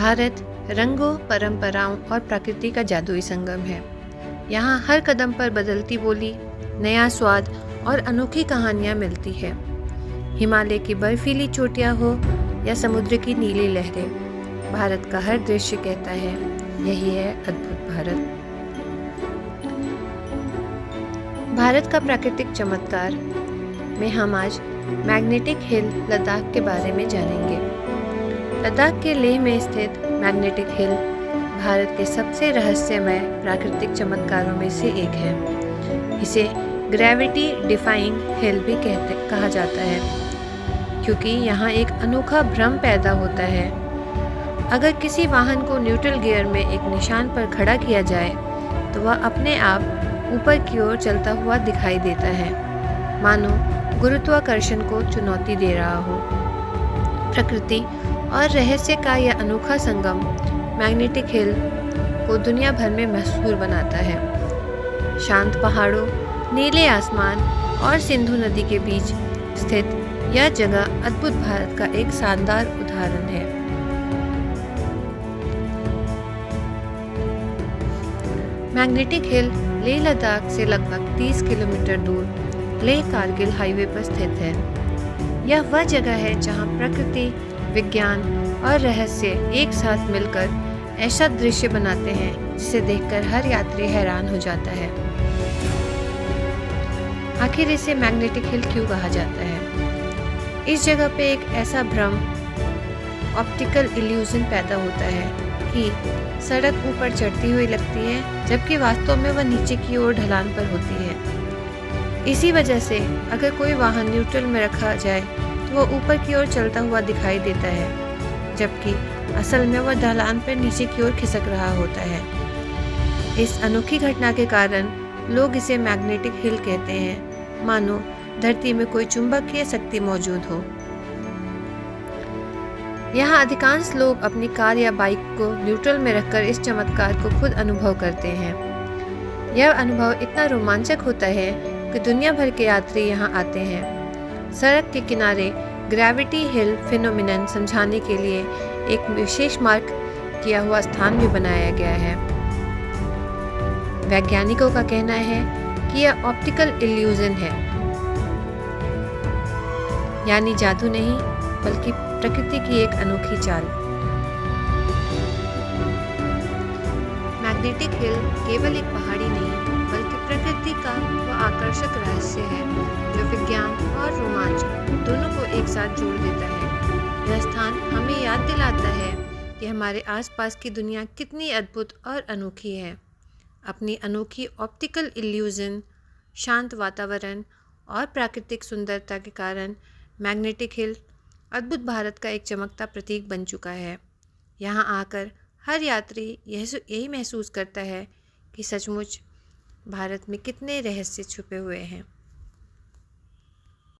भारत रंगों, परंपराओं और प्रकृति का जादुई संगम है। यहाँ हर कदम पर बदलती बोली, नया स्वाद और अनोखी कहानियाँ मिलती है। हिमालय की बर्फीली चोटियाँ हो या समुद्र की नीली लहरें, भारत का हर दृश्य कहता है यही है अद्भुत भारत। भारत का प्राकृतिक चमत्कार में हम आज मैग्नेटिक हिल लद्दाख के बारे में जानेंगे। लद्दाख के लेह में स्थित मैग्नेटिक हिल भारत के सबसे रहस्यमय प्राकृतिक चमत्कारों में से एक है। इसे ग्रेविटी डिफाइंग हिल भी कहा जाता है, क्योंकि यहाँ एक अनोखा भ्रम पैदा होता है। अगर किसी वाहन को न्यूट्रल गियर में एक निशान पर खड़ा किया जाए तो वह अपने आप ऊपर की ओर चलता हुआ दिखाई देता है, मानो गुरुत्वाकर्षण को चुनौती दे रहा हो। प्रकृति और रहस्य का यह अनोखा संगम मैग्नेटिक हिल को दुनिया भर में मशहूर बनाता है। शांत पहाड़ों, नीले आसमान और सिंधु नदी के बीच स्थित यह जगह अद्भुत भारत का एक शानदार उदाहरण है। मैग्नेटिक हिल लेह लद्दाख से लगभग 30 किलोमीटर दूर लेह कारगिल हाईवे पर स्थित है। यह वह जगह है जहां प्रकृति, विज्ञान और रहस्य एक साथ मिलकर ऐसा दृश्य बनाते हैं जिसे देखकर हर यात्री हैरान हो जाता है। आखिर इसे मैग्नेटिक हिल क्यों कहा जाता है? इस जगह पे एक ऐसा भ्रम, ऑप्टिकल इल्यूजन पैदा होता है कि सड़क ऊपर चढ़ती हुई लगती है, जबकि वास्तव में वह नीचे की ओर ढलान पर होती है। इसी वजह से अगर कोई वाहन न्यूट्रल में रखा जाए तो वह ऊपर की ओर चलता हुआ दिखाई देता है, जबकि असल में वह ढलान पर नीचे की ओर खिसक रहा होता है। इस अनोखी घटना के कारण लोग इसे मैग्नेटिक हिल कहते हैं, मानो धरती में कोई चुंबकीय शक्ति मौजूद हो। यहाँ अधिकांश लोग अपनी कार या बाइक को न्यूट्रल में रखकर इस चमत्कार को खुद अनुभव करते हैं। यह अनुभव इतना रोमांचक होता है कि दुनिया भर के यात्री यहाँ आते हैं। सड़क के किनारे ग्रेविटी हिल फिनोमिनन समझाने के लिए एक विशेष मार्क किया हुआ स्थान भी बनाया गया है। वैज्ञानिकों का कहना है कि यह ऑप्टिकल इल्यूजन है, यानी जादू नहीं बल्कि प्रकृति की एक अनोखी चाल। मैग्नेटिक हिल केवल एक पहाड़ी नहीं बल्कि प्रकृति का वह आकर्षक रहस्य है जो विज्ञान और रोमांच दोनों को एक साथ जोड़ देता है। यह स्थान हमें याद दिलाता है कि हमारे आसपास की दुनिया कितनी अद्भुत और अनोखी है। अपनी अनोखी ऑप्टिकल इल्यूजन, शांत वातावरण और प्राकृतिक सुंदरता के कारण मैग्नेटिक हिल अद्भुत भारत का एक चमकता प्रतीक बन चुका है। यहाँ आकर हर यात्री यही महसूस करता है कि सचमुच भारत में कितने रहस्य छुपे हुए हैं।